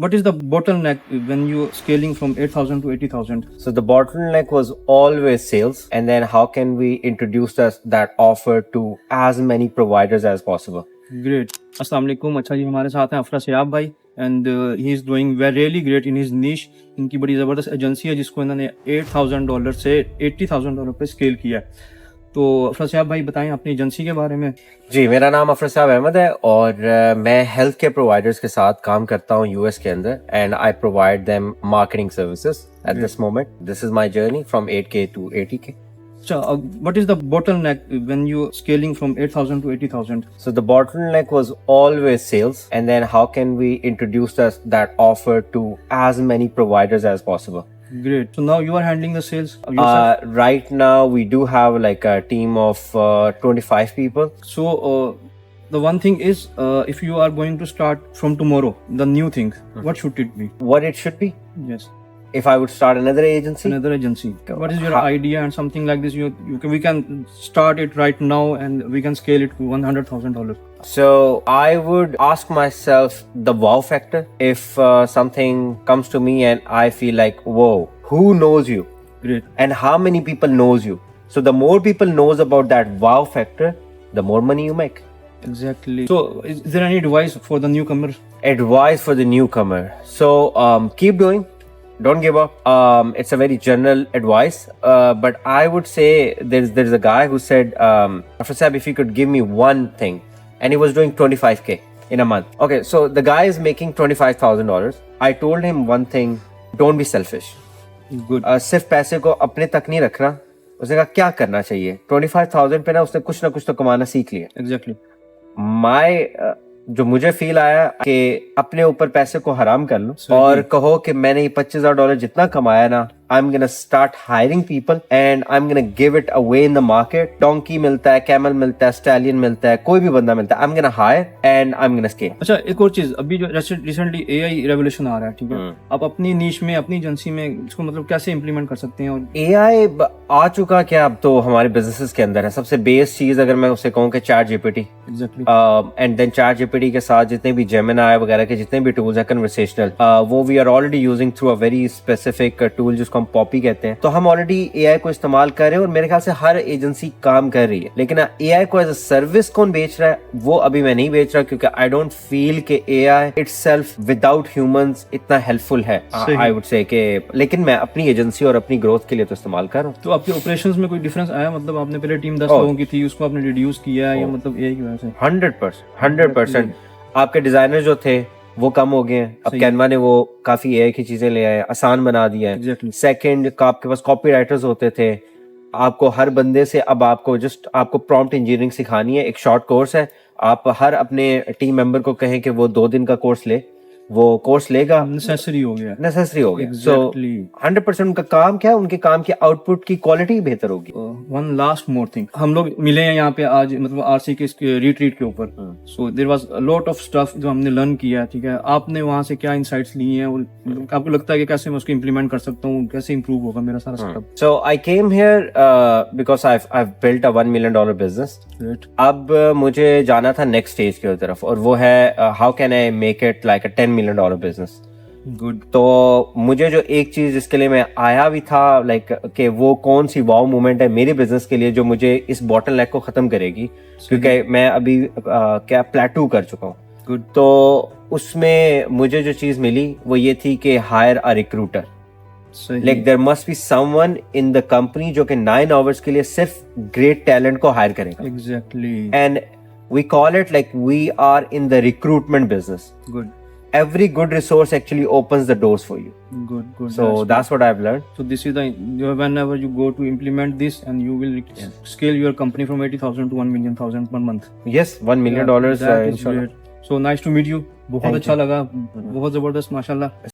What is the bottleneck when you're scaling from 8,000 to 80,000? So the bottleneck was always sales, and then how can we introduce that offer to as many providers as possible. Great. अस्सलाम वालेकुम. अच्छा जी, हमारे साथ हैं Afrasiab भाई and he is doing really great in his niche. इनकी बड़ी ज़बरदस्त एजेंसी है जिसको इन्होंने $8,000 से $80,000 पे स्केल किया है. तो अफरा सयाब भाई बताएं अपनी एजेंसी के बारे में. जी, मेरा नाम अफरा साहब अहमद है और मैं हेल्थ केयर प्रोवाइडर्स के साथ काम करता हूँ यूएस के अंदर, and I provide them marketing services at this moment. This is my journey from 8K to 80K. अच्छा, what is the bottleneck when you're scaling from 8,000 to 80,000? So the bottleneck was always sales, and then how can we introduce that offer to as many providers as possible. Great. So now you are handling the sales yourself? Right now we do have like a team of 25 people. So the one thing is, if you are going to start from tomorrow, the new thing, what should it be? What it should be? Yes. If I would start another agency? Another agency. What is your idea and something like this? We can start it right now and we can scale it to $100,000. So I would ask myself the wow factor. If something comes to me and I feel like, whoa, who knows you? Great. And how many people knows you? So the more people knows about that wow factor, the more money you make. Exactly. So is there any advice for the newcomer? Advice for the newcomer. So keep doing. Don't give up. It's a very general advice, but I would say there's a guy who said, After Sab, if you could give me one thing, and he was doing 25K in a month. Okay, so the guy is making $25,000. I told him one thing: don't be selfish. Good. सिर्फ पैसे को अपने तक नहीं रखना. उसने कहा क्या करना चाहिए? 25,000 पे ना उसने कुछ ना कुछ तो कमाना सीख लिया. Exactly. जो मुझे फील आया कि अपने ऊपर पैसे को हराम कर लो और कहो कि मैंने ये $25,000 जितना कमाया ना, आई am gonna start hiring people and I am gonna give it away in the market. Donkey मिलता है, कैमल मिलता है, स्टैलियन मिलता है, कोई भी बंदा मिलता है. I am gonna hire and I am gonna scale. अच्छा, एक और चीज, अभी जो रिसेंटली AI रेवोल्यूशन आ रहा है, ठीक है, आप अपनी नीश में, अपनी एजेंसी में इसको मतलब कैसे इंप्लीमेंट कर सकते हैं? और AI आ चुका क्या अब तो हमारे बिजनेसेस के अंदर है. सबसे बेस चीज अगर मैं उससे कहूँ कि ChatGPT, एंड देन ChatGPT के साथ जितने भी Gemini वगैरह के जितने भी टूल्स है कन्वर्सेशनल, वो we are already using through a very specific tool जिसको हम पॉपी कहते हैं. तो हम ऑलरेडी AI को इस्तेमाल कर रहे हैं और मेरे ख्याल से हर एजेंसी काम कर रही है. लेकिन AI को एज अ सर्विस कौन बेच रहा है वो अभी मैं नहीं बेच रहा, क्योंकि आई डोंट फील कि AI इटसेल्फ विदाउट ह्यूमंस इतना हेल्पफुल है. आई वुड से कि लेकिन मैं अपनी एजेंसी और अपनी ग्रोथ के लिए तो इस्तेमाल कर रहा हूँ. तो आपके ऑपरेशंस में कोई डिफरेंस आया? मतलब आपने पहले टीम 10 लोगों की थी, उसको आपने रिड्यूस किया या मतलब AI की वजह से? 100%. आपके डिजाइनर जो थे वो कम हो गए हैं. अब कैनवा ने वो काफी AI की चीजें ले आए, आसान बना दिया है. सेकंड, आपके पास कॉपी राइटर्स होते थे, आपको हर बंदे से अब आपको प्रॉम्प्ट इंजीनियरिंग सिखानी है. एक शॉर्ट कोर्स है, आप हर अपने टीम मेंबर को कहें कि वो 2 दिन का कोर्स ले, वो कोर्स लेगा. नेसेसरी हो गया. सो 100% उनका काम क्या है, उनके काम की आउटपुट की क्वालिटी बेहतर होगी. वन लास्ट मोर थिंग, हम लोग मिले हैं यहाँ पे आज मतलब RC के रिट्रीट के ऊपर. So there was a lot of stuff जो हमने लर्न किया, ठीक है. आपने वहाँ से क्या इनसाइट्स लिए हैं और आपको लगता है कि कैसे मैं उसको इम्प्लीमेंट कर सकता हूँ, कैसे इंप्रूव होगा मेरा सारा setup? So I came here because I have built a $1 million business. अब मुझे जाना था नेक्स्ट स्टेज की तरफ, और वो है how can I make it like a $10 million business. Good. तो मुझे जो एक चीज जिसके लिए मैं आया भी था लाइक कि वो कौन सी वाव मूवमेंट है मेरे बिजनेस के लिए जो मुझे इस बॉटलनेक को खत्म करेगी, क्योंकि मैं अभी क्या प्लेटू कर चुका हूँ. गुड. तो उसमें मुझे जो चीज मिली वो ये थी कि hire a recruiter. Like there must be someone in the company जो कि 9 आवर्स के लिए सिर्फ ग्रेट टैलेंट को हायर करेगा. Exactly. And we call it like we are in the recruitment business. Good. Every good resource actually opens the doors for you. Good. So that's what I've learned. So this is whenever you go to implement this, and you will scale your company from 80,000 to 1 million per month. Yes, $1 million. That is great. So nice to meet you. बहुत अच्छा लगा, बहुत जबरदस्त, माशाल्लाह.